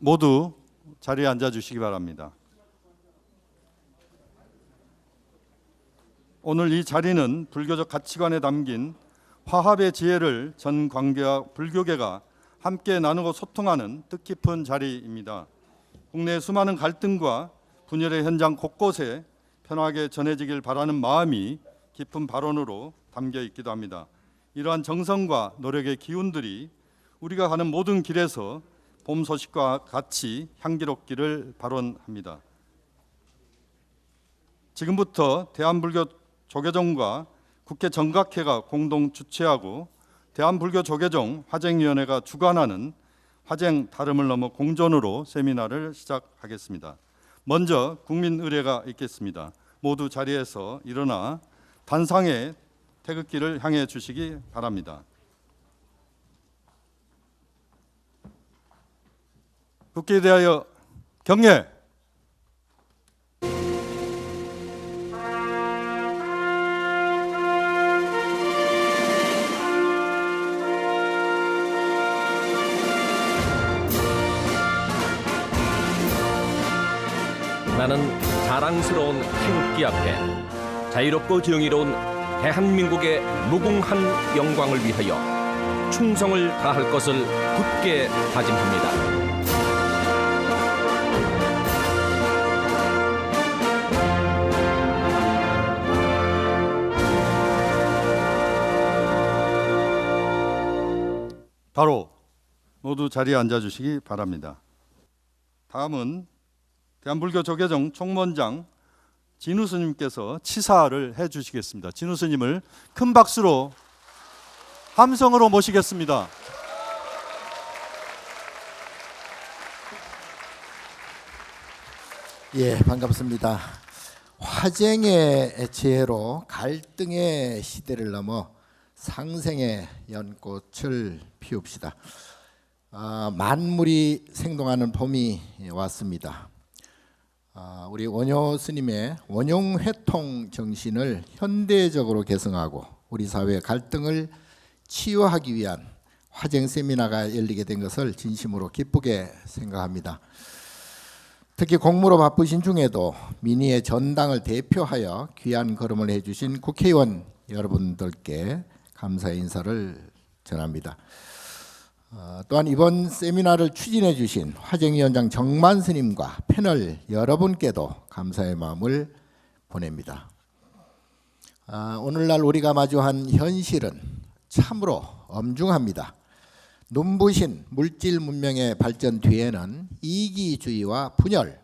모두 자리에 앉아 주시기 바랍니다. 오늘 이 자리는 불교적 가치관에 담긴 화합의 지혜를 전 관계와 불교계가 함께 나누고 소통하는 뜻깊은 자리입니다. 국내의 수많은 갈등과 분열의 현장 곳곳에 편하게 전해지길 바라는 마음이 깊은 발언으로 담겨 있기도 합니다. 이러한 정성과 노력의 기운들이 우리가 가는 모든 길에서 봄 소식과 같이 향기롭기를 발언합니다. 지금부터 대한불교 조계종과 국회 정각회가 공동 주최하고 대한불교 조계종 화쟁위원회가 주관하는 화쟁 다름을 넘어 공존으로 세미나를 시작하겠습니다. 먼저 국민 의례가 있겠습니다. 모두 자리에서 일어나 단상의 태극기를 향해 주시기 바랍니다. 국기에 대하여 경례. 나는 자랑스러운 태극기 앞에 자유롭고 정의로운 대한민국의 무궁한 영광을 위하여 충성을 다할 것을 굳게 다짐합니다. 바로 모두 자리에 앉아 주시기 바랍니다. 다음은 대한불교 조계종 총무원장 진우 스님께서 치사를 해 주시겠습니다. 진우 스님을 큰 박수로 함성으로 모시겠습니다. 예, 반갑습니다. 화쟁의 지혜로 갈등의 시대를 넘어 상생의 연꽃을 피웁시다. 만물이 생동하는 봄이 왔습니다. 우리 원효 스님의 원용회통 정신을 현대적으로 개성하고 우리 사회의 갈등을 치유하기 위한 화쟁 세미나가 열리게 된 것을 진심으로 기쁘게 생각합니다. 특히 공무로 바쁘신 중에도 민의의 전당을 대표하여 귀한 걸음을 해주신 국회의원 여러분들께 감사의 인사를 전합니다. 또한 이번 세미나를 추진해 주신 화쟁위원장 정만 스님과 패널 여러분께도 감사의 마음을 보냅니다. 오늘날 우리가 마주한 현실은 참으로 엄중합니다. 눈부신 물질 문명의 발전 뒤에는 이기주의와 분열,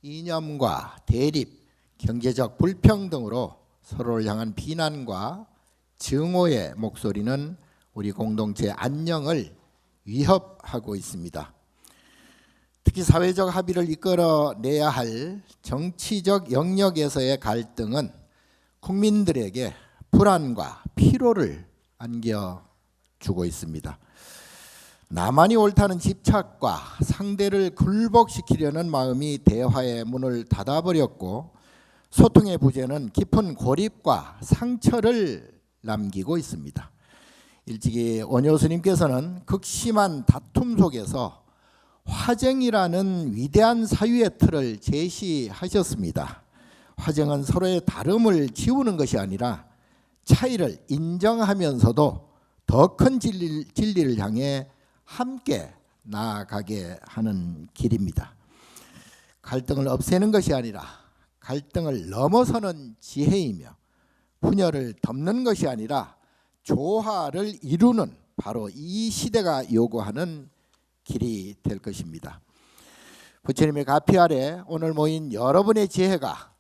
이념과 대립, 경제적 불평등으로 서로를 향한 비난과 증오의 목소리는 우리 공동체의 안녕을 위협하고 있습니다. 특히 사회적 합의를 이끌어내야 할 정치적 영역에서의 갈등은 국민들에게 불안과 피로를 안겨주고 있습니다. 나만이 옳다는 집착과 상대를 굴복시키려는 마음이 대화의 문을 닫아버렸고 소통의 부재는 깊은 고립과 상처를 남기고 있습니다. 일찍이 원효 스님께서는 극심한 다툼 속에서 화쟁이라는 위대한 사유의 틀을 제시하셨습니다. 화쟁은 서로의 다름을 지우는 것이 아니라 차이를 인정하면서도 더 큰 진리를 향해 함께 나아가게 하는 길입니다. 갈등을 없애는 것이 아니라 갈등을 넘어서는 지혜이며 분열을 덮는 것이 아니라 조화를 이루는 바로 이 시대가 요구하는 길이 될 것입니다. 부처님의 가피 아래 오늘 모인 여러분의 지혜가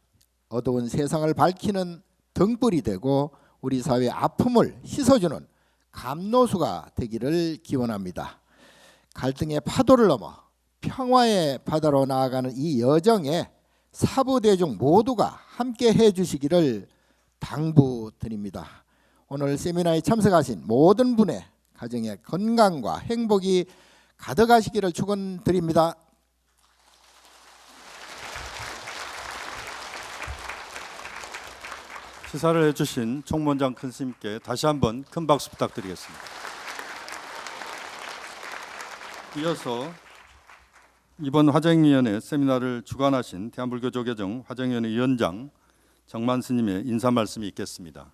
어두운 세상을 밝히는 등불이 되고 우리 사회의 아픔을 씻어주는 감로수가 되기를 기원합니다. 갈등의 파도를 넘어 평화의 바다로 나아가는 이 여정에 사부대중 모두가 함께 해주시기를 당부드립니다. 오늘 세미나에 참석하신 모든 분의 가정의 건강과 행복이 가득하시기를 축원드립니다. 시사를 해주신 총무원장 큰 스님께 다시 한번 큰 박수 부탁드리겠습니다. 이어서 이번 화쟁위원회 세미나를 주관하신 대한불교조계종 화쟁위원회 위원장 정만 스님의 인사 말씀이 있겠습니다.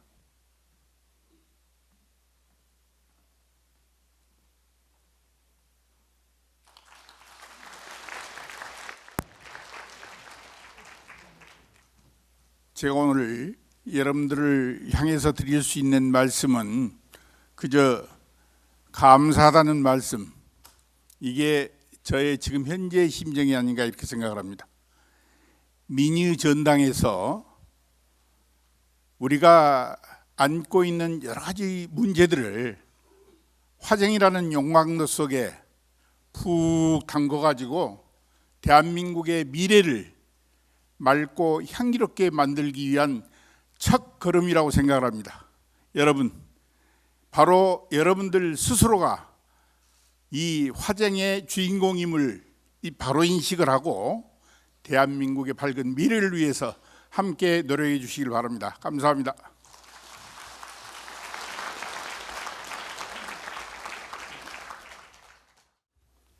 제가 오늘 여러분들을 향해서 드릴 수 있는 말씀은 그저 감사하다는 말씀, 이게 저의 지금 현재의 심정이 아닌가 이렇게 생각을 합니다. 민의 전당에서 우리가 안고 있는 여러 가지 문제들을 화쟁이라는 용광로 속에 푹 담궈가지고 대한민국의 미래를 맑고 향기롭게 만들기 위한 첫 걸음이라고 생각을 합니다. 여러분, 바로 여러분들 스스로가 이 화쟁의 주인공임을 바로 인식을 하고 대한민국의 밝은 미래를 위해서 함께 노력해 주시길 바랍니다. 감사합니다.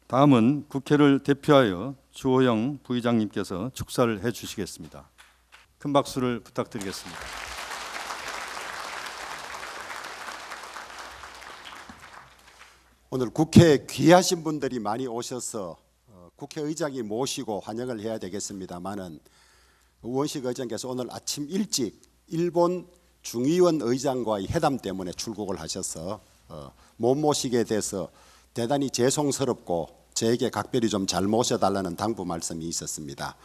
다음은 국회를 대표하여 주호영 부의장님께서 축사를 해주시겠습니다. 큰 박수를 부탁드리겠습니다. 오늘 국회에 귀하신 분들이 많이 오셔서 국회의장이 모시고 환영을 해야 되겠습니다만은 우원식 의장께서 오늘 아침 일찍 일본 중의원 의장과의 회담 때문에 출국을 하셔서 못 모시게 돼서 대단히 죄송스럽고 저에게 각별히 좀 잘 모셔달라는 당부 말씀이 있었습니다.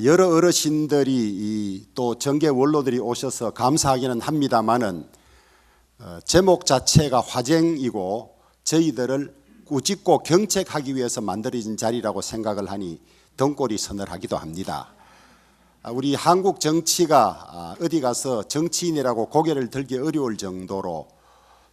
여러 어르신들이 또 정계 원로들이 오셔서 감사하기는 합니다만은 제목 자체가 화쟁이고 저희들을 꾸짖고 경책하기 위해서 만들어진 자리라고 생각을 하니 등골이 서늘하기도 합니다. 우리 한국 정치가 어디 가서 정치인이라고 고개를 들기 어려울 정도로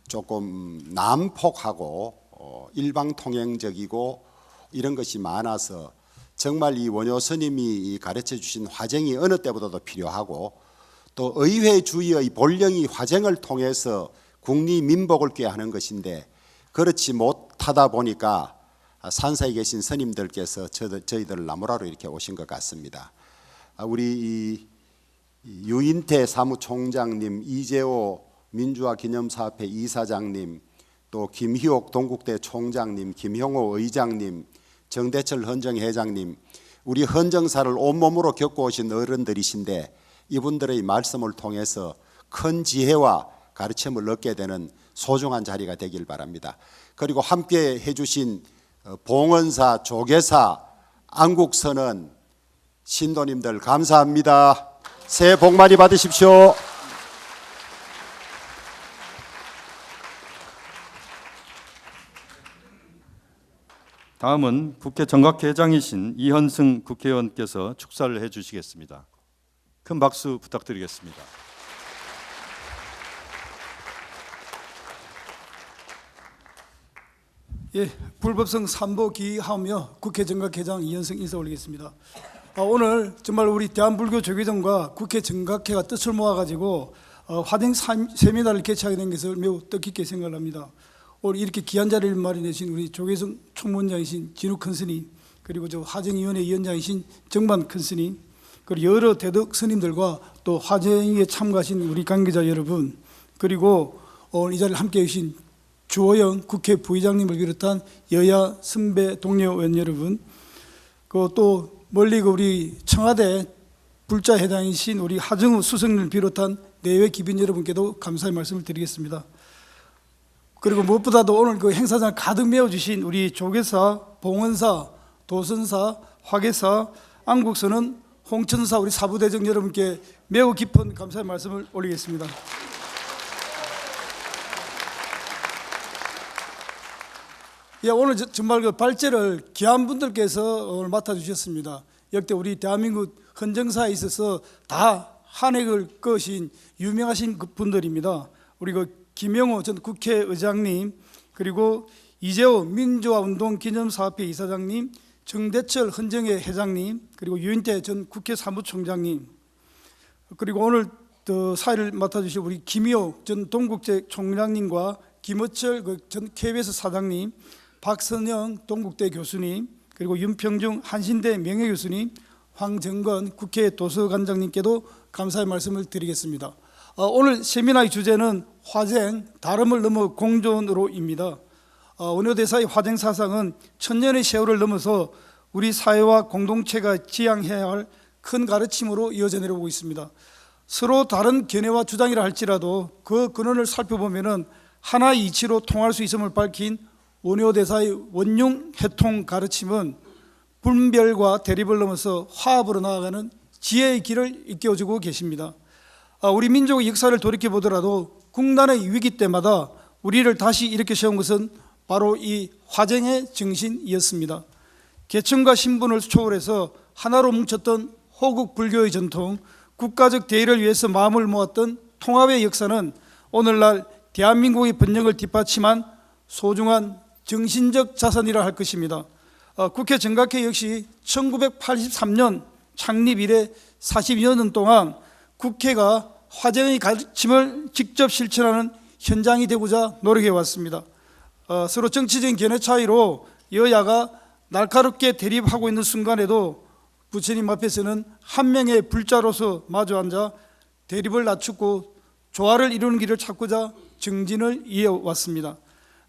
조금 난폭하고 일방통행적이고 이런 것이 많아서 정말 이 원효 스님이 가르쳐 주신 화쟁이 어느 때보다도 필요하고 또 의회주의의 본령이 화쟁을 통해서 국리민복을 꾀하는 것인데 그렇지 못하다 보니까 산사에 계신 스님들께서 저희들을 나무라로 이렇게 오신 것 같습니다. 우리 유인태 사무총장님, 이재호 민주화기념사업회 이사장님, 또 김희옥 동국대 총장님, 김형호 의장님, 정대철 헌정회장님, 우리 헌정사를 온몸으로 겪고 오신 어른들이신데 이분들의 말씀을 통해서 큰 지혜와 가르침을 얻게 되는 소중한 자리가 되길 바랍니다. 그리고 함께 해주신 봉헌사, 조계사, 안국선언 신도님들 감사합니다. 새해 복 많이 받으십시오. 다음은 국회 정각회장이신 이현승 국회의원께서 축사를 해주시겠습니다. 큰 박수 부탁드리겠습니다. 예, 불법성 삼보 기하며 국회 정각회장 이현승 인사 올리겠습니다. 오늘 정말 우리 대한불교 조계종과 국회 정각회가 뜻을 모아가지고 화쟁 세미나를 개최하게 된 것을 매우 뜻깊게 생각을 합니다. 오늘 이렇게 귀한 자리를 마련해주신 우리 조계종 총무원장이신 진욱 큰 스님, 그리고 저 화쟁위원회 위원장이신 정만 큰 스님, 그리고 여러 대덕 스님들과 또 화쟁에 참가하신 우리 관계자 여러분, 그리고 오늘 이 자리를 함께해 주신 주호영 국회 부의장님을 비롯한 여야 선배 동료 의원 여러분, 또 멀리 우리 청와대 불자회장이신 우리 하정우 수석님을 비롯한 내외 기빈 여러분께도 감사의 말씀을 드리겠습니다. 그리고 무엇보다도 오늘 그 행사장을 가득 메워주신 우리 조계사, 봉헌사, 도선사, 화계사, 안국선은 홍천사 우리 사부대정 여러분께 매우 깊은 감사의 말씀을 올리겠습니다. 예, 오늘 정말 그 발제를 귀한 분들께서 오늘 맡아주셨습니다. 역대 우리 대한민국 헌정사에 있어서 다 한획을 거신 유명하신 분들입니다. 우리 그 김영호 전 국회의장님, 그리고 이재호 민주화운동기념사업회 이사장님, 정대철 헌정회 회장님, 그리고 유인태 전 국회 사무총장님, 그리고 오늘 사회를 맡아주신 우리 김희옥 전 동국대 총장님과 김어철 전 KBS 사장님, 박선영 동국대 교수님, 그리고 윤평중 한신대 명예교수님, 황정건 국회 도서관장님께도 감사의 말씀을 드리겠습니다. 오늘 세미나의 주제는 화쟁, 다름을 넘어 공존으로입니다. 원효대사의 화쟁 사상은 천년의 세월을 넘어서 우리 사회와 공동체가 지향해야 할 큰 가르침으로 이어져 내려오고 있습니다. 서로 다른 견해와 주장이라 할지라도 그 근원을 살펴보면은 하나의 이치로 통할 수 있음을 밝힌 원효대사의 원융 해통 가르침은 분별과 대립을 넘어서 화합으로 나아가는 지혜의 길을 이끌어주고 계십니다. 우리 민족의 역사를 돌이켜 보더라도 국난의 위기 때마다 우리를 다시 일으켜 세운 것은 바로 이 화쟁의 정신이었습니다. 계층과 신분을 초월해서 하나로 뭉쳤던 호국 불교의 전통, 국가적 대의를 위해서 마음을 모았던 통합의 역사는 오늘날 대한민국의 번영을 뒷받침한 소중한 정신적 자산이라 할 것입니다. 국회 정각회 역시 1983년 창립 이래 40여 년 동안 국회가 화쟁의 가르침을 직접 실천하는 현장이 되고자 노력해 왔습니다. 서로 정치적인 견해 차이로 여야가 날카롭게 대립하고 있는 순간에도 부처님 앞에서는 한 명의 불자로서 마주 앉아 대립을 낮추고 조화를 이루는 길을 찾고자 정진을 이어왔습니다.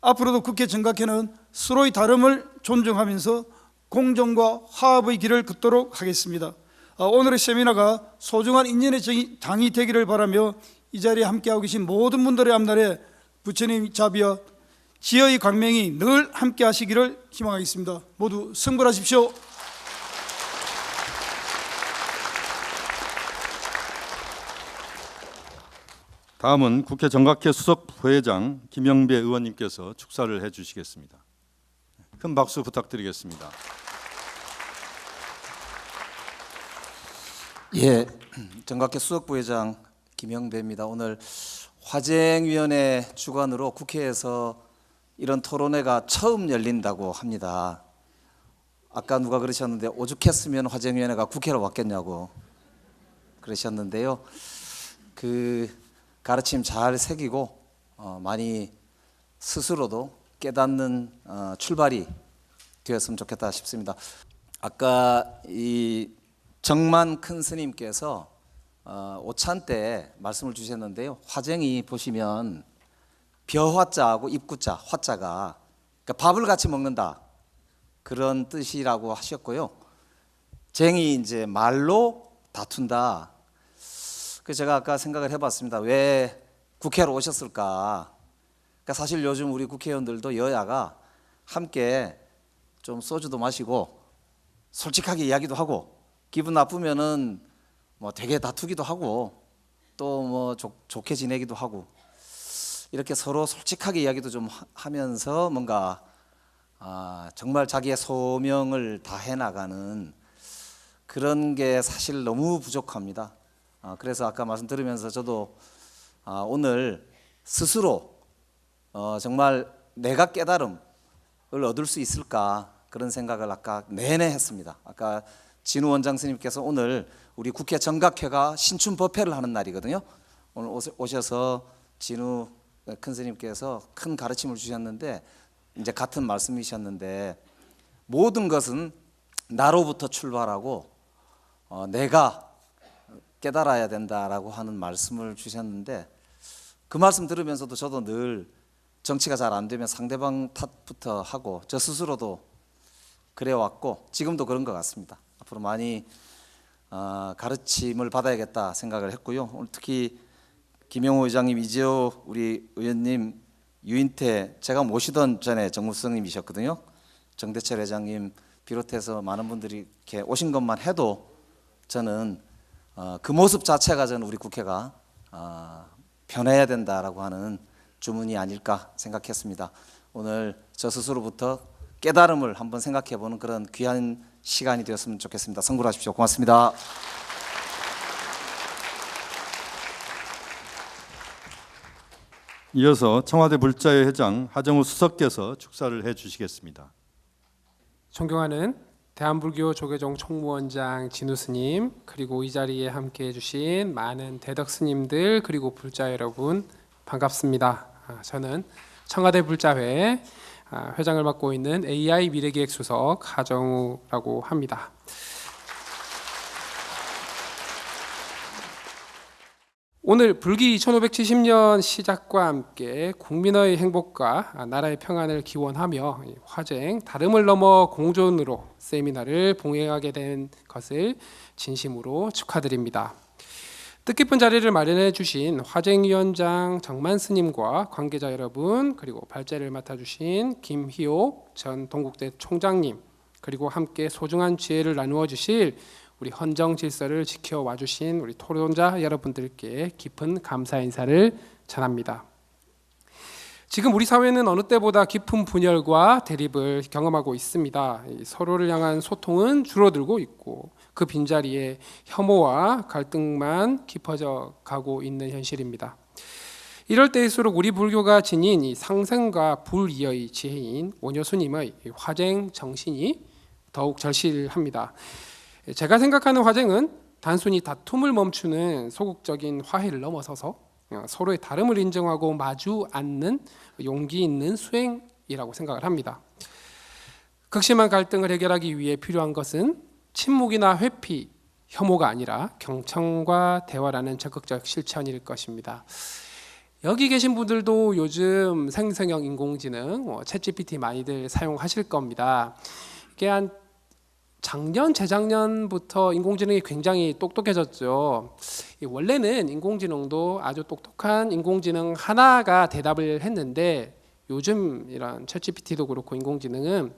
앞으로도 국회 정각회는 서로의 다름을 존중하면서 공존과 화합의 길을 걷도록 하겠습니다. 오늘의 세미나가 소중한 인연의 장이 되기를 바라며 이 자리에 함께하고 계신 모든 분들의 앞날에 부처님 자비와 지혜의 광명이 늘 함께 하시기를 희망하겠습니다. 모두 승불하십시오. 다음은 국회 정각회 수석 부회장 김영배 의원님께서 축사를 해주시겠습니다. 큰 박수 부탁드리겠습니다. 예, 정각회 수석 부회장 김영배입니다. 오늘 화쟁위원회 주관으로 국회에서 이런 토론회가 처음 열린다고 합니다. 아까 누가 그러셨는데 오죽했으면 화쟁위원회가 국회로 왔겠냐고 그러셨는데요. 그 가르침 잘 새기고 많이 스스로도 깨닫는 출발이 되었으면 좋겠다 싶습니다. 아까 이 정만 큰 스님께서 오찬 때 말씀을 주셨는데요. 화쟁이 보시면 벼화자하고 입구자, 화자가 그러니까 밥을 같이 먹는다 그런 뜻이라고 하셨고요. 쟁이 이제 말로 다툰다. 그래서 제가 아까 생각을 해봤습니다. 왜 국회로 오셨을까? 그러니까 사실 요즘 우리 국회의원들도 여야가 함께 좀 소주도 마시고 솔직하게 이야기도 하고 기분 나쁘면은 뭐 되게 다투기도 하고 또 뭐 좋게 지내기도 하고 이렇게 서로 솔직하게 이야기도 좀 하면서 뭔가 정말 자기의 소명을 다해 나가는 그런 게 사실 너무 부족합니다. 그래서 아까 말씀 들으면서 저도 오늘 스스로 정말 내가 깨달음을 얻을 수 있을까 그런 생각을 아까 내내 했습니다. 아까 진우 원장 스님께서 오늘 우리 국회 정각회가 신춘 법회를 하는 날이거든요. 오늘 오셔서 진우 큰 스님께서 큰 가르침을 주셨는데 이제 같은 말씀이셨는데 모든 것은 나로부터 출발하고 내가 깨달아야 된다라고 하는 말씀을 주셨는데 그 말씀 들으면서도 저도 늘 정치가 잘 안 되면 상대방 탓부터 하고 저 스스로도 그래왔고 지금도 그런 것 같습니다. 앞으로 많이 가르침을 받아야겠다 생각을 했고요. 오늘 특히 김영호 의장님, 이재호 우리 의원님, 유인태 제가 모시던 전에 정무수석님이셨거든요. 정대철 회장님 비롯해서 많은 분들이 이렇게 오신 것만 해도 저는 그 모습 자체가 저는 우리 국회가 변해야 된다라고 하는 주문이 아닐까 생각했습니다. 오늘 저 스스로부터 깨달음을 한번 생각해보는 그런 귀한 시간이 되었으면 좋겠습니다. 성불하십시오. 고맙습니다. 이어서 청와대 불자회 회장 하정우 수석께서 축사를 해주시겠습니다. 존경하는 대한불교 조계종 총무원장 진우 스님, 그리고 이 자리에 함께해 주신 많은 대덕 스님들, 그리고 불자 여러분 반갑습니다. 저는 청와대 불자회 회장을 맡고 있는 AI 미래기획수석 하정우라고 합니다. 오늘 불기 2570년 시작과 함께 국민의 행복과 나라의 평안을 기원하며 화쟁 다름을 넘어 공존으로 세미나를 봉행하게 된 것을 진심으로 축하드립니다. 뜻깊은 자리를 마련해 주신 화쟁위원장 정만 스님과 관계자 여러분, 그리고 발제를 맡아주신 김희옥 전 동국대 총장님, 그리고 함께 소중한 지혜를 나누어 주실 우리 헌정 질서를 지켜와 주신 우리 토론자 여러분들께 깊은 감사 인사를 전합니다. 지금 우리 사회는 어느 때보다 깊은 분열과 대립을 경험하고 있습니다. 서로를 향한 소통은 줄어들고 있고 그 빈자리에 혐오와 갈등만 깊어져 가고 있는 현실입니다. 이럴 때일수록 우리 불교가 지닌 이 상생과 불이의 지혜인 오녀스님의 화쟁 정신이 더욱 절실합니다. 제가 생각하는 화쟁은 단순히 다툼을 멈추는 소극적인 화해를 넘어서서 서로의 다름을 인정하고 마주 앉는 용기 있는 수행이라고 생각을 합니다. 극심한 갈등을 해결하기 위해 필요한 것은 침묵이나 회피, 혐오가 아니라 경청과 대화라는 적극적 실천일 것입니다. 여기 계신 분들도 요즘 생성형 인공지능, 챗GPT 많이들 사용하실 겁니다. 이게 한 작년, 재작년부터 인공지능이 굉장히 똑똑해졌죠. 원래는 인공지능도 아주 똑똑한 인공지능 하나가 대답을 했는데 요즘 이런 챗GPT도 그렇고 인공지능은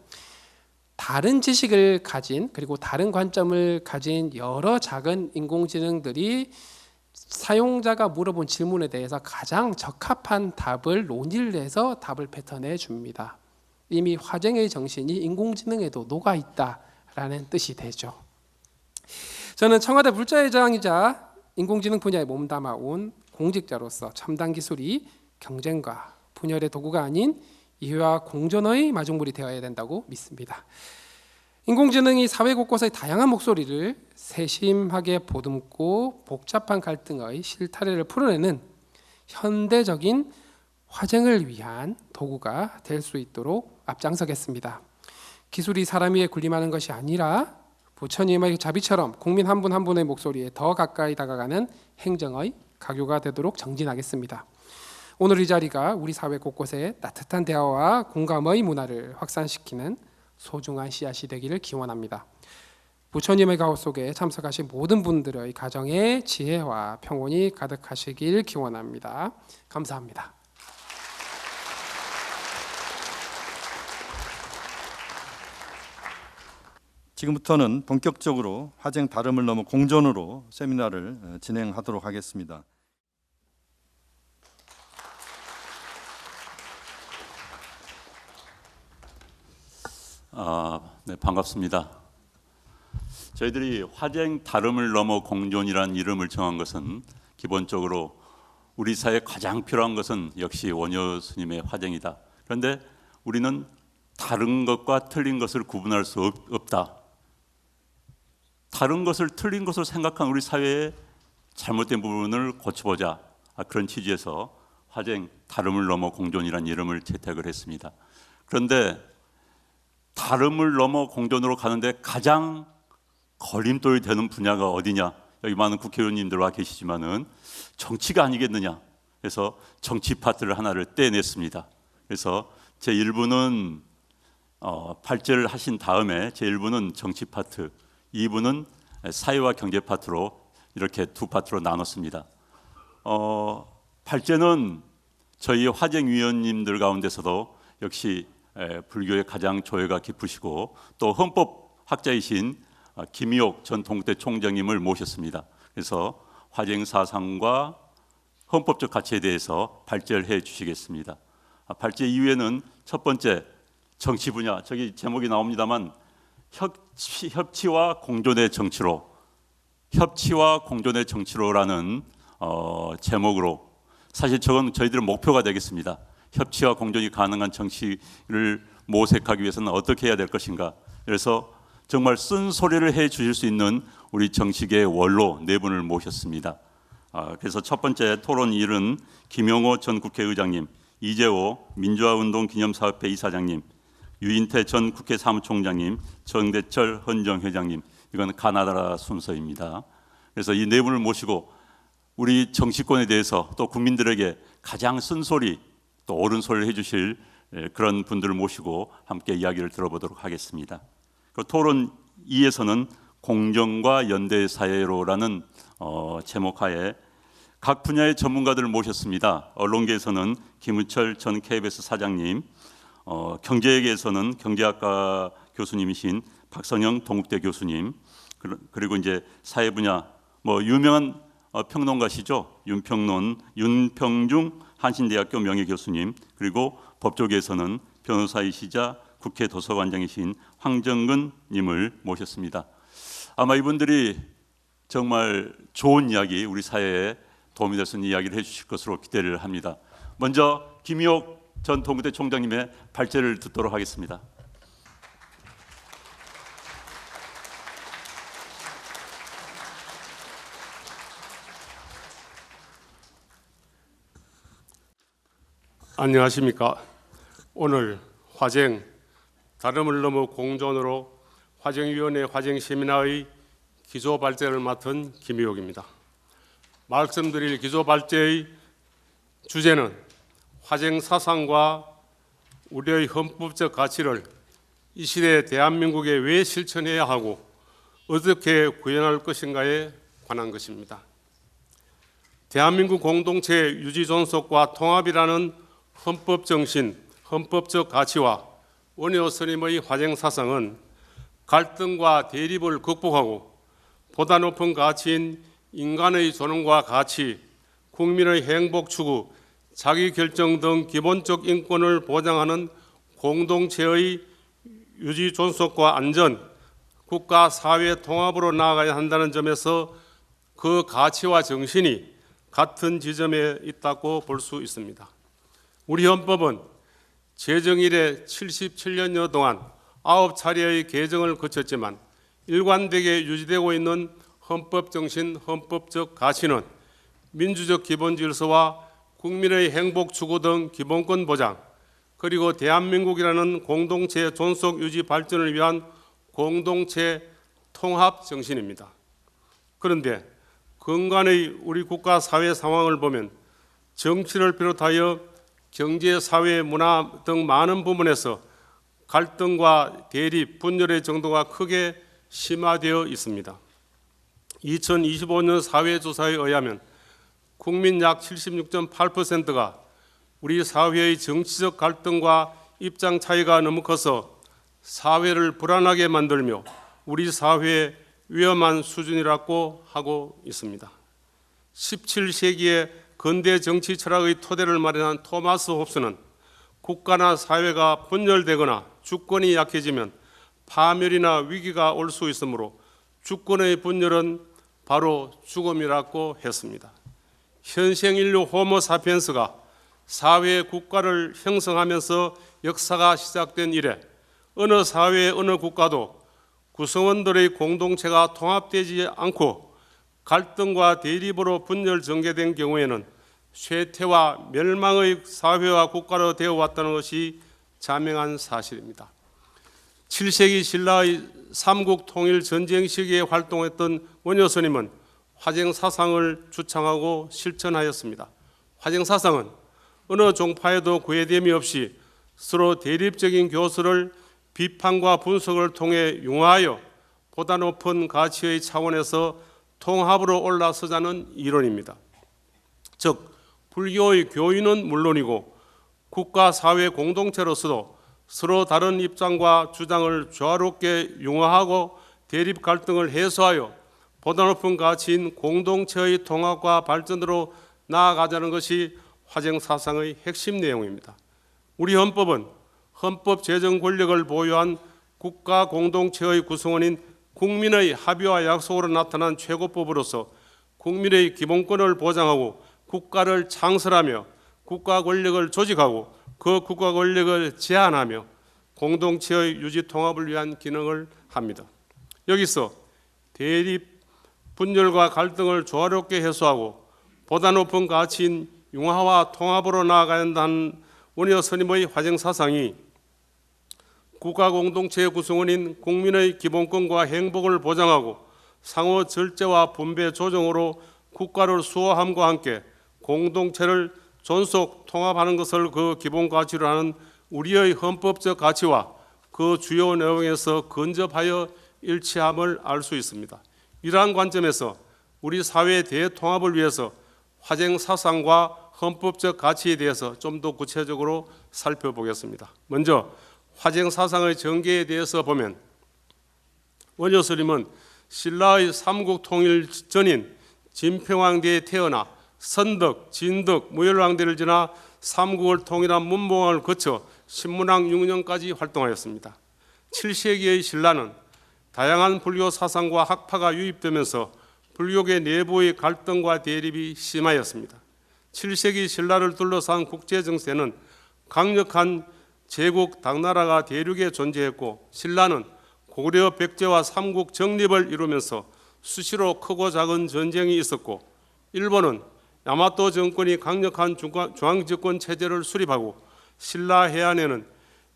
다른 지식을 가진, 그리고 다른 관점을 가진 여러 작은 인공지능들이 사용자가 물어본 질문에 대해서 가장 적합한 답을 논의를 해서 답을 뱉어내 줍니다. 이미 화쟁의 정신이 인공지능에도 녹아 있다라는 뜻이 되죠. 저는 청와대 불자회장이자 인공지능 분야에 몸담아 온 공직자로서 첨단 기술이 경쟁과 분열의 도구가 아닌 이해와 공존의 마중물이 되어야 된다고 믿습니다. 인공지능이 사회 곳곳의 다양한 목소리를 세심하게 보듬고 복잡한 갈등의 실타래를 풀어내는 현대적인 화쟁을 위한 도구가 될 수 있도록 앞장서겠습니다. 기술이 사람 위에 군림하는 것이 아니라 부처님의 자비처럼 국민 한 분 한 분의 목소리에 더 가까이 다가가는 행정의 가교가 되도록 정진하겠습니다. 오늘 이 자리가 우리 사회 곳곳에 따뜻한 대화와 공감의 문화를 확산시키는 소중한 씨앗이 되기를 기원합니다. 부처님의 가호 속에 참석하신 모든 분들의 가정에 지혜와 평온이 가득하시길 기원합니다. 감사합니다. 지금부터는 본격적으로 화쟁 다름을 넘어 공존으로 세미나를 진행하도록 하겠습니다. 네, 반갑습니다. 저희들이 화쟁 다름을 넘어 공존이라는 이름을 정한 것은 기본적으로 우리 사회에 가장 필요한 것은 역시 원효 스님의 화쟁이다. 그런데 우리는 다른 것과 틀린 것을 구분할 수 없다. 다른 것을 틀린 것을 생각한 우리 사회의 잘못된 부분을 고쳐보자. 그런 취지에서 화쟁 다름을 넘어 공존이라는 이름을 채택을 했습니다. 그런데 다름을 넘어 공존으로 가는데 가장 걸림돌이 되는 분야가 어디냐? 여기 많은 국회의원님들 와 계시지만은 정치가 아니겠느냐? 그래서 정치 파트를 하나를 떼냈습니다. 그래서 제 1부는 발제를 하신 다음에 제 1부는 정치 파트, 2부는 사회와 경제 파트로 이렇게 두 파트로 나눴습니다. 발제는 저희 화쟁위원님들 가운데서도 역시 불교의 가장 조예가 깊으시고 또 헌법학자이신 김희옥 전 동국대 총장님을 모셨습니다. 그래서 화쟁 사상과 헌법적 가치에 대해서 발제를 해 주시겠습니다. 발제 이후에는 첫 번째 정치 분야, 저기 제목이 나옵니다만 협치와 공존의 정치로, 협치와 공존의 정치로라는 제목으로, 사실 저건 저희들의 목표가 되겠습니다. 협치와 공존이 가능한 정치를 모색하기 위해서는 어떻게 해야 될 것인가. 그래서 정말 쓴소리를 해 주실 수 있는 우리 정치계의 원로 네 분을 모셨습니다. 그래서 첫 번째 토론 일은 김용호 전 국회의장님, 이재호 민주화운동 기념사업회 이사장님, 유인태 전 국회 사무총장님, 정대철 헌정회장님, 이건 가나다 순서입니다. 그래서 이 네 분을 모시고 우리 정치권에 대해서 또 국민들에게 가장 쓴소리 또 옳은 소리를 해주실 그런 분들을 모시고 함께 이야기를 들어보도록 하겠습니다. 그 토론 2에서는 공정과 연대 사회로라는 제목하에 각 분야의 전문가들을 모셨습니다. 언론계에서는 김우철 전 KBS 사장님, 경제계에서는 경제학과 교수님이신 박선영 동국대 교수님, 그리고 이제 사회 분야 유명한 평론가시죠. 윤평중 한신대학교 명예교수님, 그리고 법조계에서는 변호사이시자 국회 도서관장이신 황정근 님을 모셨습니다. 아마 이분들이 정말 좋은 이야기, 우리 사회에 도움이 될 수 있는 이야기를 해주실 것으로 기대를 합니다. 먼저 김희옥 전 동국대 총장님의 발제를 듣도록 하겠습니다. 안녕하십니까. 오늘 화쟁, 다름을 넘어 공존으로 화쟁위원회 화쟁세미나의 기조발제를 맡은 김희옥입니다. 말씀드릴 기조발제의 주제는 화쟁사상과 우리의 헌법적 가치를 이 시대 대한민국에 왜 실천해야 하고 어떻게 구현할 것인가에 관한 것입니다. 대한민국 공동체 유지 존속과 통합이라는 헌법 정신, 헌법적 가치와 원효 스님의 화쟁사상은 갈등과 대립을 극복하고 보다 높은 가치인 인간의 존엄과 가치, 국민의 행복 추구, 자기결정 등 기본적 인권을 보장하는 공동체의 유지 존속과 안전, 국가 사회 통합으로 나아가야 한다는 점에서 그 가치와 정신이 같은 지점에 있다고 볼 수 있습니다. 우리 헌법은 제정 이래 77년여 동안 9차례의 개정을 거쳤지만 일관되게 유지되고 있는 헌법 정신, 헌법적 가치는 민주적 기본 질서와 국민의 행복 추구 등 기본권 보장, 그리고 대한민국이라는 공동체 존속 유지 발전을 위한 공동체 통합 정신입니다. 그런데 근간의 우리 국가 사회 상황을 보면 정치를 비롯하여 경제, 사회, 문화 등 많은 부분에서 갈등과 대립, 분열의 정도가 크게 심화되어 있습니다. 2025년 사회조사에 의하면 국민 약 76.8%가 우리 사회의 정치적 갈등과 입장 차이가 너무 커서 사회를 불안하게 만들며 우리 사회의 위험한 수준이라고 하고 있습니다. 17세기의 근대 정치 철학의 토대를 마련한 토마스 홉스는 국가나 사회가 분열되거나 주권이 약해지면 파멸이나 위기가 올 수 있으므로 주권의 분열은 바로 죽음이라고 했습니다. 현생 인류 호모 사피엔스가 사회 국가를 형성하면서 역사가 시작된 이래 어느 사회, 어느 국가도 구성원들의 공동체가 통합되지 않고 갈등과 대립으로 분열 전개된 경우에는 쇠퇴와 멸망의 사회와 국가로 되어왔다는 것이 자명한 사실입니다. 7세기 신라의 삼국 통일 전쟁 시기에 활동했던 원효 스님은 화쟁사상을 주창하고 실천하였습니다. 화쟁사상은 어느 종파에도 구애됨이 없이 서로 대립적인 교수를 비판과 분석을 통해 융화하여 보다 높은 가치의 차원에서 통합으로 올라서자는 이론입니다. 즉 불교의 교인은 물론이고 국가 사회 공동체로서도 서로 다른 입장과 주장을 조화롭게 융화하고 대립 갈등을 해소하여 보다 높은 가치인 공동체의 통합과 발전으로 나아가자는 것이 화쟁사상의 핵심 내용입니다. 우리 헌법은 헌법 제정 권력을 보유한 국가 공동체의 구성원인 국민의 합의와 약속으로 나타난 최고법으로서 국민의 기본권을 보장하고 국가를 창설하며 국가 권력을 조직하고 그 국가 권력을 제한하며 공동체의 유지 통합을 위한 기능을 합니다. 여기서 대립, 분열과 갈등을 조화롭게 해소하고 보다 높은 가치인 융화와 통합으로 나아가야 한다는 원효 스님의 화쟁사상이 국가 공동체의 구성원인 국민의 기본권과 행복을 보장하고 상호 절제와 분배 조정으로 국가를 수호함과 함께 공동체를 존속 통합하는 것을 그 기본 가치로 하는 우리의 헌법적 가치와 그 주요 내용에서 근접하여 일치함을 알 수 있습니다. 이러한 관점에서 우리 사회의 대통합을 위해서 화쟁 사상과 헌법적 가치에 대해서 좀 더 구체적으로 살펴보겠습니다. 먼저 화쟁 사상의 전개에 대해서 보면 원효 스님은 신라의 삼국 통일 전인 진평왕대에 태어나 선덕, 진덕, 무열왕대를 지나 삼국을 통일한 문봉왕을 거쳐 신문왕 6년까지 활동하였습니다. 7세기의 신라는 다양한 불교 사상과 학파가 유입되면서 불교계 내부의 갈등과 대립이 심하였습니다. 7세기 신라를 둘러싼 국제 정세는 강력한 제국 당나라가 대륙에 존재했고 신라는 고려 백제와 삼국 정립을 이루면서 수시로 크고 작은 전쟁이 있었고 일본은 야마토 정권이 강력한 중앙집권 체제를 수립하고 신라 해안에는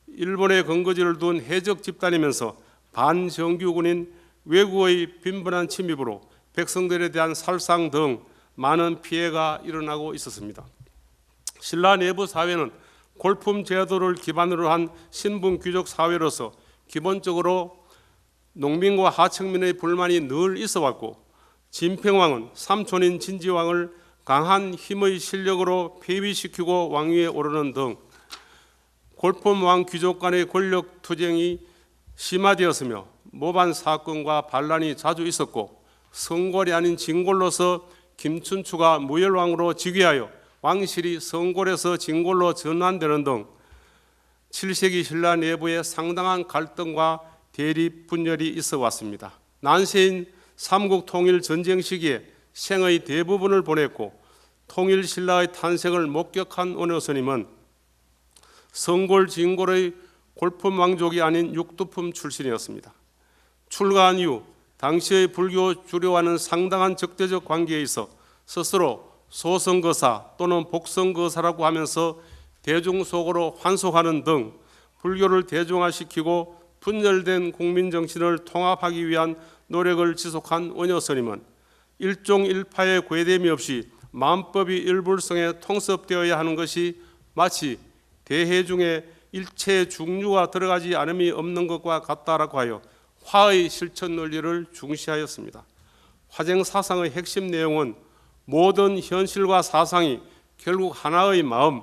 일본의 근거지를 둔 해적 집단이면서 반정규군인 외국의 빈번한 침입으로 백성들에 대한 살상 등 많은 피해가 일어나고 있었습니다. 신라 내부 사회는 골품 제도를 기반으로 한 신분 귀족 사회로서 기본적으로 농민과 하층민의 불만이 늘 있어 왔고 진평왕은 삼촌인 진지왕을 강한 힘의 실력으로 폐위시키고 왕위에 오르는 등 골품 왕 귀족 간의 권력 투쟁이 심화되었으며 모반 사건과 반란이 자주 있었고 성골이 아닌 진골로서 김춘추가 무열왕으로 즉위하여 왕실이 성골에서 진골로 전환되는 등 7세기 신라 내부에 상당한 갈등과 대립 분열이 있어 왔습니다. 난세인 삼국 통일 전쟁 시기에 생의 대부분을 보냈고 통일 신라의 탄생을 목격한 원효 스님은 성골 진골의 골품 왕족이 아닌 육두품 출신이었습니다. 출가한 이후 당시의 불교 주류와는 상당한 적대적 관계에 있어 스스로 소성거사 또는 복성거사라고 하면서 대중 속으로 환속하는 등 불교를 대중화시키고 분열된 국민정신을 통합하기 위한 노력을 지속한 원효 스님은 일종 일파의 괴됨이 없이 만법이 일불성에 통섭되어야 하는 것이 마치 대해 중에 일체의 중류가 들어가지 않음이 없는 것과 같다라고 하여 화의 실천 논리를 중시하였습니다. 화쟁 사상의 핵심 내용은 모든 현실과 사상이 결국 하나의 마음,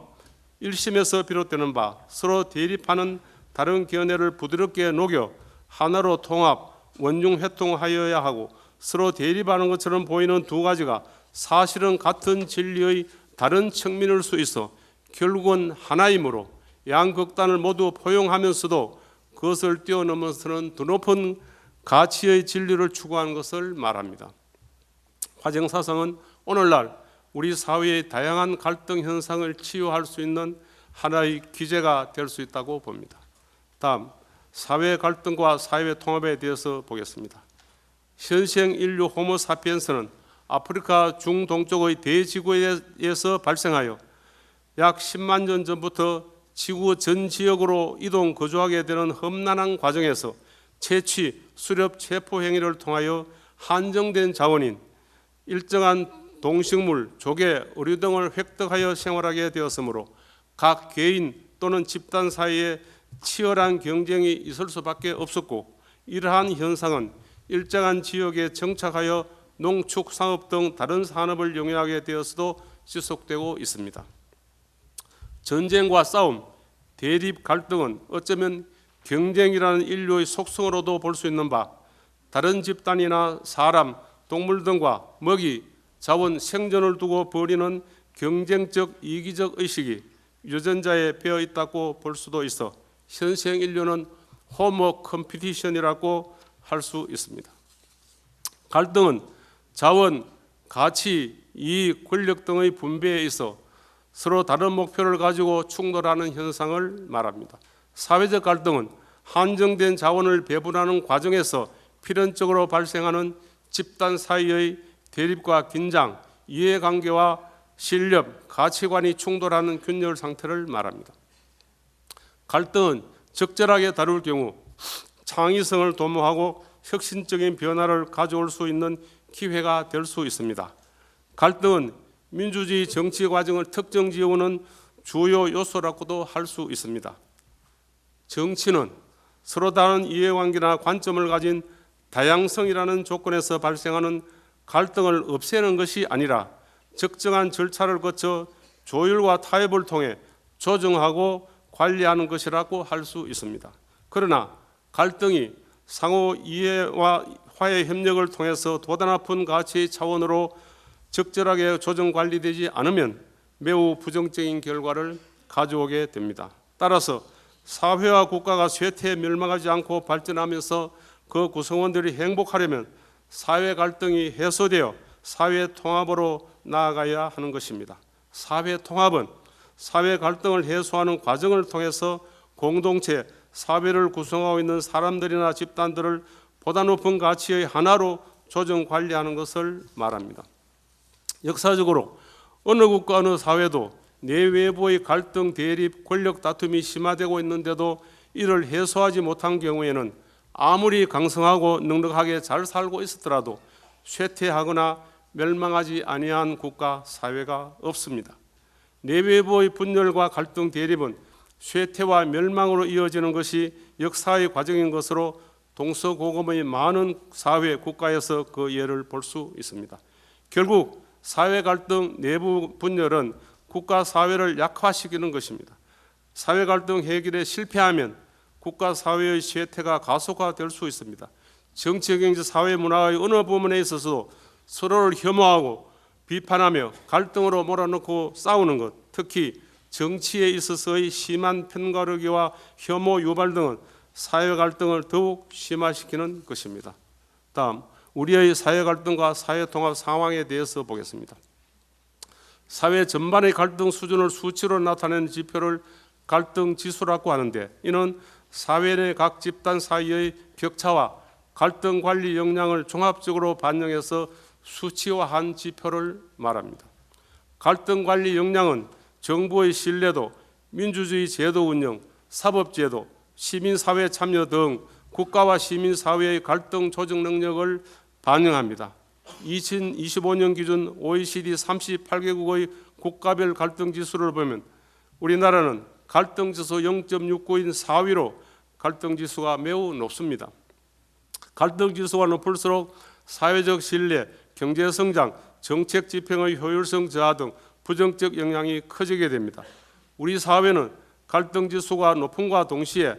일심에서 비롯되는 바 서로 대립하는 다른 견해를 부드럽게 녹여 하나로 통합, 원중회통하여야 하고 서로 대립하는 것처럼 보이는 두 가지가 사실은 같은 진리의 다른 측면일 수 있어 결국은 하나이므로 양극단을 모두 포용하면서도 그것을 뛰어넘어서는 더 높은 가치의 진리를 추구하는 것을 말합니다. 화쟁 사상은 오늘날 우리 사회의 다양한 갈등 현상을 치유할 수 있는 하나의 기제가 될 수 있다고 봅니다. 다음, 사회 갈등과 사회 통합에 대해서 보겠습니다. 현생 인류 호모 사피엔스는 아프리카 중동쪽의 대지구에서 발생하여 약 10만 년 전부터 지구 전 지역으로 이동 거주하게 되는 험난한 과정에서 채취, 수렵, 체포 행위를 통하여 한정된 자원인 일정한 동식물, 조개, 의류 등을 획득하여 생활하게 되었으므로 각 개인 또는 집단 사이에 치열한 경쟁이 있을 수밖에 없었고 이러한 현상은 일정한 지역에 정착하여 농축 산업 등 다른 산업을 영위하게 되어서도 지속되고 있습니다. 전쟁과 싸움, 대립, 갈등은 어쩌면 경쟁이라는 인류의 속성으로도 볼 수 있는 바 다른 집단이나 사람, 동물 등과 먹이, 자원, 생존을 두고 벌이는 경쟁적 이기적 의식이 유전자에 배어 있다고 볼 수도 있어 현생 인류는 호모 컴피티션이라고 할 수 있습니다. 갈등은 자원, 가치, 이익, 권력 등의 분배에 있어 서로 다른 목표를 가지고 충돌하는 현상을 말합니다. 사회적 갈등은 한정된 자원을 배분하는 과정에서 필연적으로 발생하는 집단 사이의 대립과 긴장, 이해관계와 신념, 가치관이 충돌하는 균열 상태를 말합니다. 갈등은 적절하게 다룰 경우 창의성을 도모하고 혁신적인 변화를 가져올 수 있는 기회가 될 수 있습니다. 갈등은 민주주의 정치 과정을 특정 지어오는 주요 요소라고도 할 수 있습니다. 정치는 서로 다른 이해관계나 관점을 가진 다양성이라는 조건에서 발생하는 갈등을 없애는 것이 아니라 적정한 절차를 거쳐 조율과 타협을 통해 조정하고 관리하는 것이라고 할 수 있습니다. 그러나 갈등이 상호 이해와 화해 협력을 통해서 보다 높은 가치의 차원으로 적절하게 조정 관리되지 않으면 매우 부정적인 결과를 가져오게 됩니다. 따라서 사회와 국가가 쇠퇴에 멸망하지 않고 발전하면서 그 구성원들이 행복하려면 사회 갈등이 해소되어 사회 통합으로 나아가야 하는 것입니다. 사회 통합은 사회 갈등을 해소하는 과정을 통해서 공동체, 사회를 구성하고 있는 사람들이나 집단들을 보다 높은 가치의 하나로 조정 관리하는 것을 말합니다. 역사적으로 어느 국가 어느 사회도 내외부의 갈등, 대립, 권력 다툼이 심화되고 있는데도 이를 해소하지 못한 경우에는 아무리 강성하고 넉넉하게 잘 살고 있었더라도 쇠퇴하거나 멸망하지 아니한 국가, 사회가 없습니다. 내외부의 분열과 갈등, 대립은 쇠퇴와 멸망으로 이어지는 것이 역사의 과정인 것으로 동서고금의 많은 사회, 국가에서 그 예를 볼 수 있습니다. 결국 사회 갈등, 내부 분열은 국가, 사회를 약화시키는 것입니다. 사회 갈등 해결에 실패하면 국가, 사회의 쇠퇴가 가속화될 수 있습니다. 정치, 경제, 사회, 문화의 어느 부분에 있어서도 서로를 혐오하고 비판하며 갈등으로 몰아넣고 싸우는 것, 특히 정치에 있어서의 심한 편가르기와 혐오 유발 등은 사회 갈등을 더욱 심화시키는 것입니다. 다음, 우리의 사회 갈등과 사회 통합 상황에 대해서 보겠습니다. 사회 전반의 갈등 수준을 수치로 나타내는 지표를 갈등 지수라고 하는데, 이는 사회 내 각 집단 사이의 격차와 갈등 관리 역량을 종합적으로 반영해서 수치화한 지표를 말합니다. 갈등 관리 역량은 정부의 신뢰도, 민주주의 제도 운영, 사법제도, 시민사회 참여 등 국가와 시민사회의 갈등 조정 능력을 반영합니다. 2025년 기준 OECD 38개국의 국가별 갈등 지수를 보면 우리나라는 갈등 지수 0.69인 4위로 갈등 지수가 매우 높습니다. 갈등 지수가 높을수록 사회적 신뢰, 경제 성장, 정책 집행의 효율성 저하 등 부정적 영향이 커지게 됩니다. 우리 사회는 갈등 지수가 높음과 동시에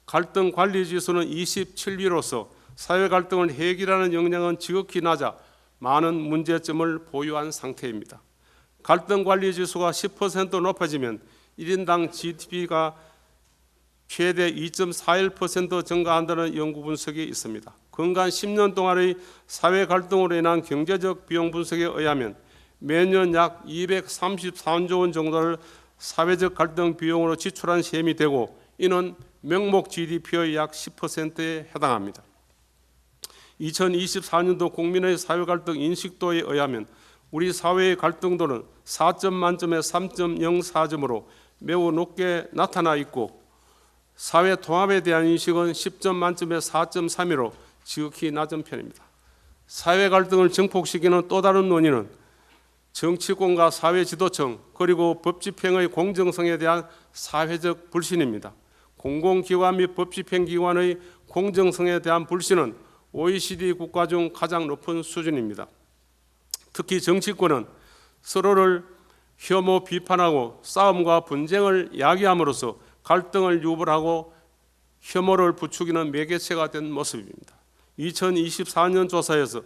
갈등 관리 지수는 27위로서 사회 갈등을 해결하는 역량은 지극히 낮아 많은 문제점을 보유한 상태입니다. 갈등 관리 지수가 10% 높아지면 1인당 GDP가 최대 2.41% 증가한다는 연구 분석이 있습니다. 근간 10년 동안의 사회 갈등으로 인한 경제적 비용 분석에 의하면 매년 약 234조 원 정도를 사회적 갈등 비용으로 지출한 셈이 되고, 이는 명목 GDP의 약 10%에 해당합니다. 2024년도 국민의 사회 갈등 인식도에 의하면 우리 사회의 갈등도는 4점 만점에 3.04점으로 매우 높게 나타나 있고, 사회 통합에 대한 인식은 10점 만점에 4.3으로 지극히 낮은 편입니다. 사회 갈등을 증폭시키는 또 다른 논의는 정치권과 사회 지도층 그리고 법 집행의 공정성에 대한 사회적 불신입니다. 공공기관 및 법 집행기관의 공정성에 대한 불신은 OECD 국가 중 가장 높은 수준입니다. 특히 정치권은 서로를 혐오 비판하고 싸움과 분쟁을 야기함으로써 갈등을 유발하고 혐오를 부추기는 매개체가 된 모습입니다. 2024년 조사에서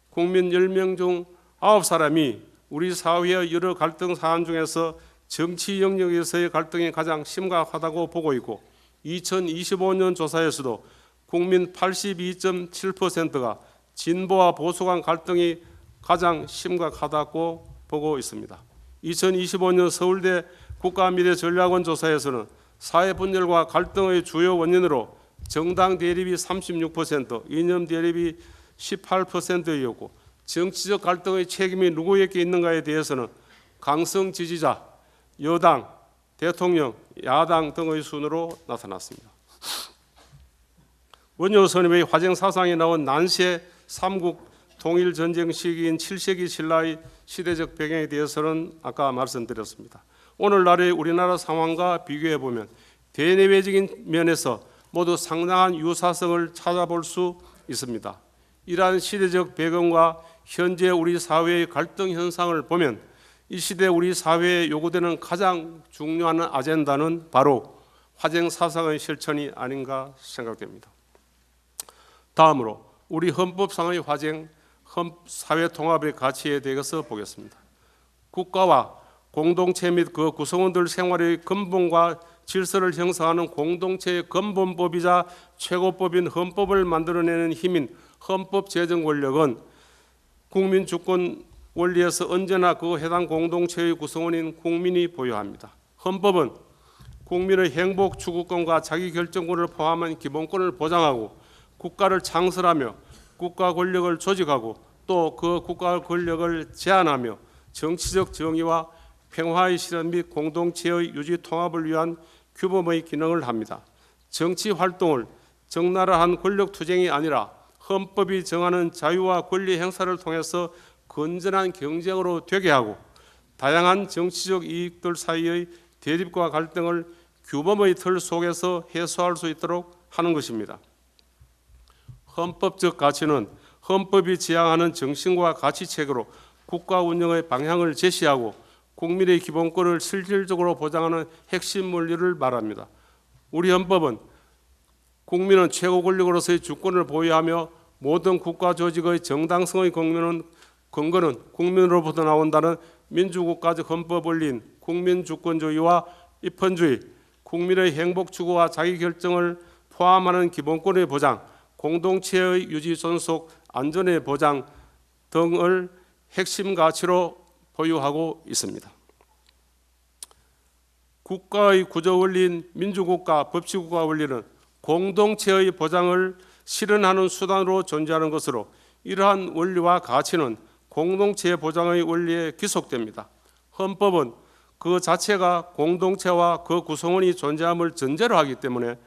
국민 10명 중 9사람이 우리 사회의 여러 갈등 사안 중에서 정치 영역에서의 갈등이 가장 심각하다고 보고 있고, 2025년 조사에서도 국민 82.7%가 진보와 보수 간 갈등이 가장 심각하다고 보고 있습니다. 2025년 서울대 국가미래전략원 조사에서는 사회 분열과 갈등의 주요 원인으로 정당 대립이 36%, 이념 대립이 18%였고, 정치적 갈등의 책임이 누구에게 있는가에 대해서는 강성 지지자, 여당, 대통령, 야당 등의 순으로 나타났습니다. 원효 선임의 화쟁 사상이 나온 난시의 삼국 통일 전쟁 시기인 7세기 신라의 시대적 배경에 대해서는 아까 말씀드렸습니다. 오늘날의 우리나라 상황과 비교해 보면 대내외적인 면에서 모두 상당한 유사성을 찾아볼 수 있습니다. 이러한 시대적 배경과 현재 우리 사회의 갈등 현상을 보면 이 시대 우리 사회에 요구되는 가장 중요한 아젠다는 바로 화쟁 사상의 실천이 아닌가 생각됩니다. 다음으로 우리 헌법상의 화쟁, 사회 통합의 가치에 대해서 보겠습니다. 국가와 공동체 및 그 구성원들 생활의 근본과 질서를 형성하는 공동체의 근본법이자 최고법인 헌법을 만들어내는 힘인 헌법 제정 권력은 국민 주권 원리에서 언제나 그 해당 공동체의 구성원인 국민이 보유합니다. 헌법은 국민의 행복 추구권과 자기결정권을 포함한 기본권을 보장하고 국가를 창설하며 국가 권력을 조직하고 또 그 국가 권력을 제한하며 정치적 정의와 평화의 실현 및 공동체의 유지 통합을 위한 규범의 기능을 합니다. 정치 활동을 적나라한 권력 투쟁이 아니라 헌법이 정하는 자유와 권리 행사를 통해서 건전한 경쟁으로 되게 하고 다양한 정치적 이익들 사이의 대립과 갈등을 규범의 틀 속에서 해소할 수 있도록 하는 것입니다. 헌법적 가치는 헌법이 지향하는 정신과 가치체계로 국가 운영의 방향을 제시하고 국민의 기본권을 실질적으로 보장하는 핵심 원리를 말합니다. 우리 헌법은 국민은 최고 권력으로서의 주권을 보유하며 모든 국가 조직의 정당성의 근거는 국민으로부터 나온다는 민주국가적 헌법 원리인 국민주권주의와 입헌주의, 국민의 행복 추구와 자기결정을 포함하는 기본권의 보장, 공동체의 유지 존속, 안전의 보장 등을 핵심 가치로 보유하고 있습니다. 국가의 구조 원리인 민주국가, 법치국가 원리는 공동체의 보장을 실현하는 수단으로 존재하는 것으로 이러한 원리와 가치는 공동체 보장의 원리에 기속됩니다. 헌법은 그 자체가 공동체와 그 구성원이 존재함을 전제로 하기 때문에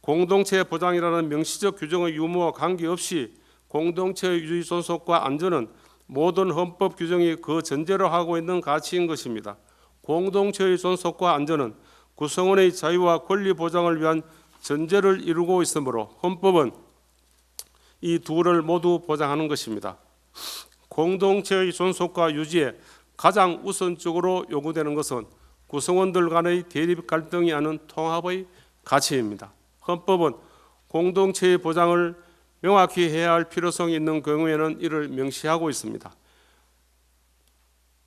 공동체 보장이라는 명시적 규정의 유무와 관계없이 공동체의 유지 존속과 안전은 모든 헌법 규정이 그 전제로 하고 있는 가치인 것입니다. 공동체의 존속과 안전은 구성원의 자유와 권리 보장을 위한 전제를 이루고 있으므로 헌법은 이 둘을 모두 보장하는 것입니다. 공동체의 존속과 유지에 가장 우선적으로 요구되는 것은 구성원들 간의 대립 갈등이 아닌 통합의 가치입니다. 헌법은 공동체의 보장을 명확히 해야 할 필요성이 있는 경우에는 이를 명시하고 있습니다.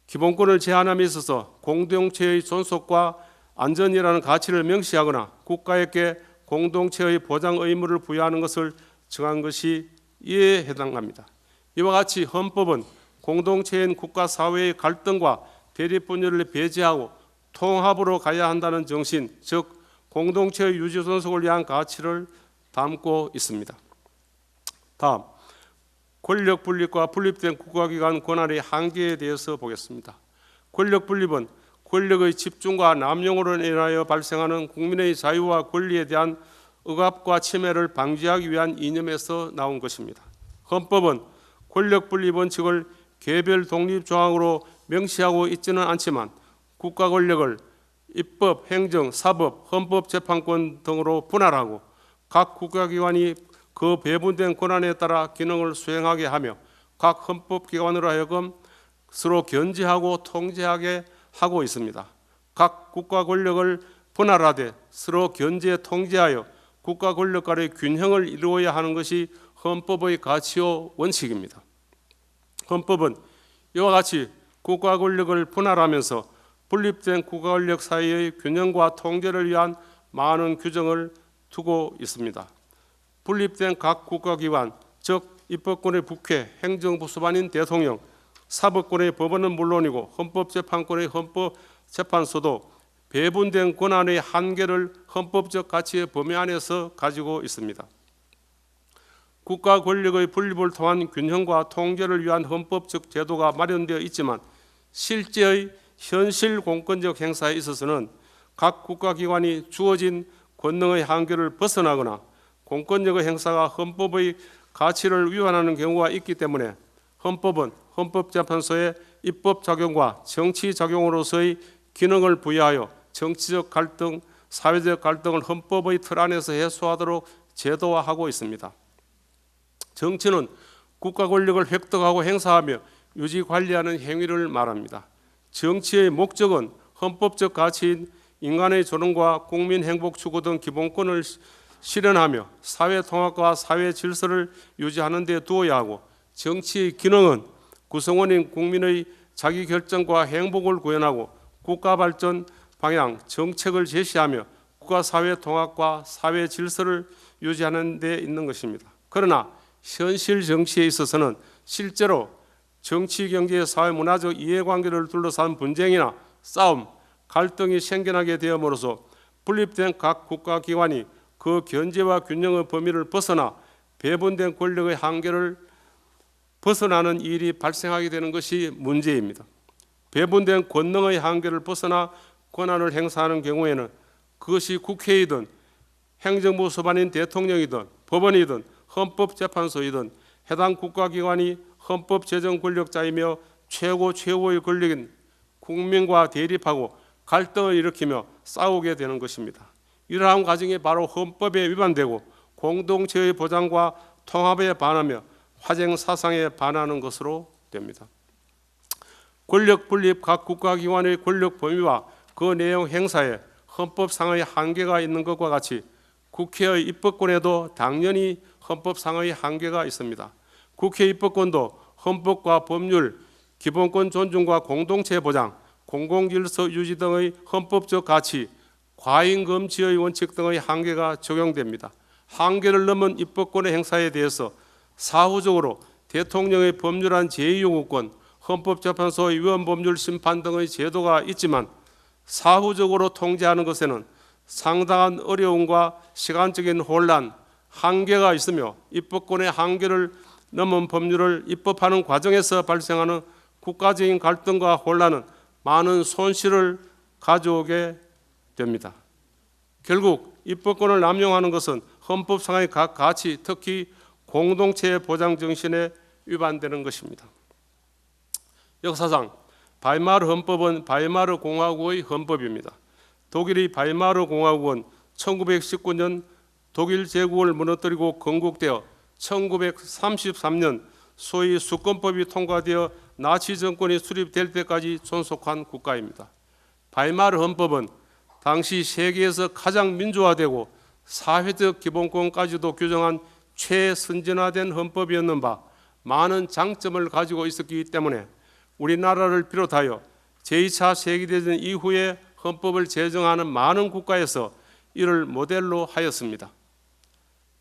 기본권을 제한함에 있어서 공동체의 존속과 안전이라는 가치를 명시하거나 국가에게 공동체의 보장 의무를 부여하는 것을 정한 것이 이에 해당합니다. 이와 같이 헌법은 공동체인 국가 사회의 갈등과 대립 분열을 배제하고 통합으로 가야 한다는 정신, 즉 공동체의 유지 존속을 위한 가치를 담고 있습니다. 다음, 권력 분립과 분립된 국가기관 권한의 한계에 대해서 보겠습니다. 권력 분립은 권력의 집중과 남용으로 인하여 발생하는 국민의 자유와 권리에 대한 억압과 침해를 방지하기 위한 이념에서 나온 것입니다. 헌법은 권력 분립 원칙을 개별 독립 조항으로 명시하고 있지는 않지만 국가 권력을 입법, 행정, 사법, 헌법재판권 등으로 분할하고 각 국가기관이 그 배분된 권한에 따라 기능을 수행하게 하며 각 헌법기관으로 하여금 서로 견제하고 통제하게 하고 있습니다. 각 국가 권력을 분할하되 서로 견제, 통제하여 국가 권력 간의 균형을 이루어야 하는 것이 헌법의 가치요 원칙입니다. 헌법은 이와 같이 국가 권력을 분할하면서 분립된 국가 권력 사이의 균형과 통제를 위한 많은 규정을 두고 있습니다. 분립된 각 국가기관, 즉 입법권의 국회, 행정부 수반인 대통령, 사법권의 법원은 물론이고 헌법재판권의 헌법재판소도 배분된 권한의 한계를 헌법적 가치의 범위 안에서 가지고 있습니다. 국가 권력의 분립을 통한 균형과 통제를 위한 헌법적 제도가 마련되어 있지만 실제의 현실 공권력 행사에 있어서는 각 국가기관이 주어진 권능의 한계를 벗어나거나 공권력의 행사가 헌법의 가치를 위반하는 경우가 있기 때문에 헌법은 헌법재판소의 입법 작용과 정치 작용으로서의 기능을 부여하여 정치적 갈등, 사회적 갈등을 헌법의 틀 안에서 해소하도록 제도화하고 있습니다. 정치는 국가 권력을 획득하고 행사하며 유지 관리하는 행위를 말합니다. 정치의 목적은 헌법적 가치인 인간의 존엄과 국민 행복 추구 등 기본권을 실현하며 사회 통합과 사회 질서를 유지하는 데 두어야 하고, 정치의 기능은 구성원인 국민의 자기 결정과 행복을 구현하고 국가 발전 방향, 정책을 제시하며 국가 사회 통합과 사회 질서를 유지하는 데 있는 것입니다. 그러나 현실 정치에 있어서는 실제로 정치, 경제, 사회, 문화적 이해관계를 둘러싼 분쟁이나 싸움, 갈등이 생겨나게 되므로써 분립된 각 국가기관이 그 견제와 균형의 범위를 벗어나 배분된 권력의 한계를 벗어나는 일이 발생하게 되는 것이 문제입니다. 배분된 권능의 한계를 벗어나 권한을 행사하는 경우에는 그것이 국회이든 행정부 소관인 대통령이든 법원이든 헌법재판소이든 해당 국가기관이 헌법 제정 권력자이며 최고의 권력인 국민과 대립하고 갈등을 일으키며 싸우게 되는 것입니다. 이러한 과정이 바로 헌법에 위반되고 공동체의 보장과 통합에 반하며 화쟁 사상에 반하는 것으로 됩니다. 권력 분립 각 국가기관의 권력 범위와 그 내용 행사에 헌법상의 한계가 있는 것과 같이 국회의 입법권에도 당연히 헌법상의 한계가 있습니다. 국회 입법권도 헌법과 법률, 기본권 존중과 공동체 보장, 공공질서 유지 등의 헌법적 가치, 과잉 금지의 원칙 등의 한계가 적용됩니다. 한계를 넘은 입법권의 행사에 대해서 사후적으로 대통령의 법률안 제2요구권, 헌법재판소의 위헌법률 심판 등의 제도가 있지만 사후적으로 통제하는 것에는 상당한 어려움과 시간적인 혼란, 한계가 있으며 입법권의 한계를 넘은 법률을 입법하는 과정에서 발생하는 국가적인 갈등과 혼란은 많은 손실을 가져오게 됩니다. 결국 입법권을 남용하는 것은 헌법상의 각 가치, 특히 공동체의 보장 정신에 위반되는 것입니다. 역사상 바이마르 헌법은 바이마르 공화국의 헌법입니다. 독일의 바이마르 공화국은 1919년 독일 제국을 무너뜨리고 건국되어 1933년 소위 수권법이 통과되어 나치 정권이 수립될 때까지 존속한 국가입니다. 바이마르 헌법은 당시 세계에서 가장 민주화되고 사회적 기본권까지도 규정한 최선진화된 헌법이었는 바 많은 장점을 가지고 있었기 때문에 우리나라를 비롯하여 제2차 세계대전 이후에 헌법을 제정하는 많은 국가에서 이를 모델로 하였습니다.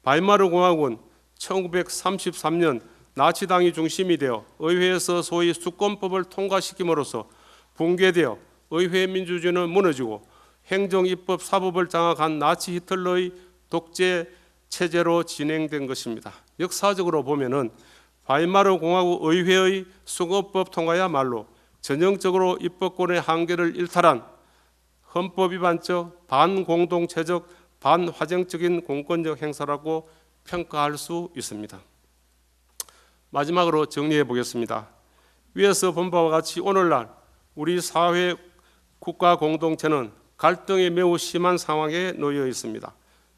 바이마르 공화국은 1933년 나치당이 중심이 되어 의회에서 소위 수권법을 통과시킴으로써 붕괴되어 의회 민주주의는 무너지고 행정, 입법, 사법을 장악한 나치 히틀러의 독재 체제로 진행된 것입니다. 역사적으로 보면은 바이마르 공화국 의회의 수권법 통과야말로 전형적으로 입법권의 한계를 일탈한 헌법 위반적, 반공동체적, 반화정적인 공권력 행사라고 평가할 수 있습니다. 마지막으로 정리해 보겠습니다. 위에서 본 바와 같이 오늘날 우리 사회 국가 공동체는 갈등이 매우 심한 상황에 놓여 있습니다.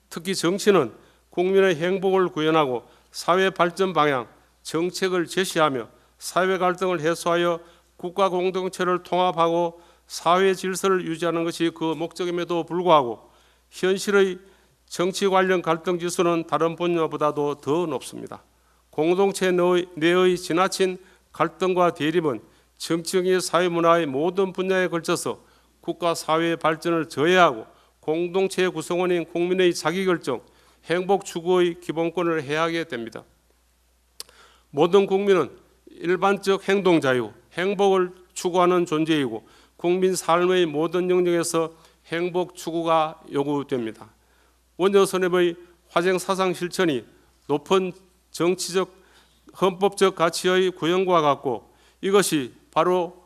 특히 정치는 국민의 행복을 구현하고 사회 발전 방향, 정책을 제시하며 사회 갈등을 해소하여 국가 공동체를 통합하고 사회 질서를 유지하는 것이 그 목적임에도 불구하고 현실의 정치 관련 갈등 지수는 다른 분야보다도 더 높습니다. 공동체 내의 지나친 갈등과 대립은 정치적인 사회문화의 모든 분야에 걸쳐서 국가 사회의 발전을 저해하고 공동체의 구성원인 국민의 자기결정, 행복 추구의 기본권을 해하게 됩니다. 모든 국민은 일반적 행동 자유, 행복을 추구하는 존재이고 국민 삶의 모든 영역에서 행복 추구가 요구됩니다. 원조 선엽의 화쟁 사상 실천이 높은 정치적, 헌법적 가치의 구현과 같고 이것이 바로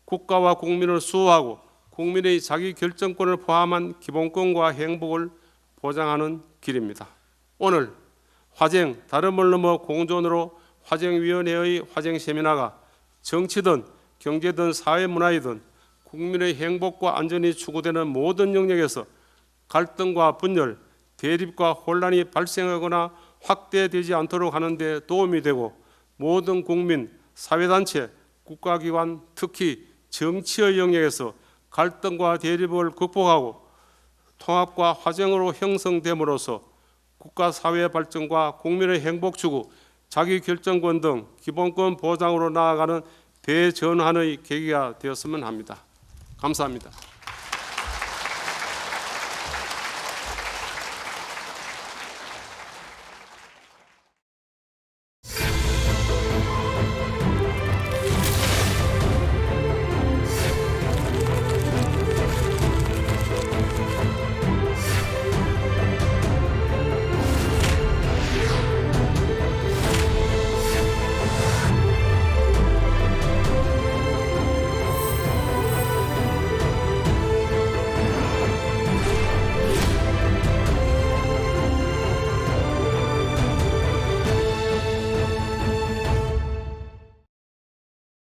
국가와 국민을 수호하고 국민의 자기 결정권을 포함한 기본권과 행복을 보장하는 길입니다. 오늘 화쟁 다름을 넘어 공존으로 화쟁위원회의 화쟁 세미나가 정치든 경제든 사회문화이든 국민의 행복과 안전이 추구되는 모든 영역에서 갈등과 분열, 대립과 혼란이 발생하거나 확대되지 않도록 하는 데 도움이 되고 모든 국민, 사회단체, 국가기관, 특히 정치의 영역에서 갈등과 대립을 극복하고 통합과 화쟁으로 형성됨으로써 국가 사회 발전과 국민의 행복 추구, 자기결정권 등 기본권 보장으로 나아가는 대전환의 계기가 되었으면 합니다. 감사합니다.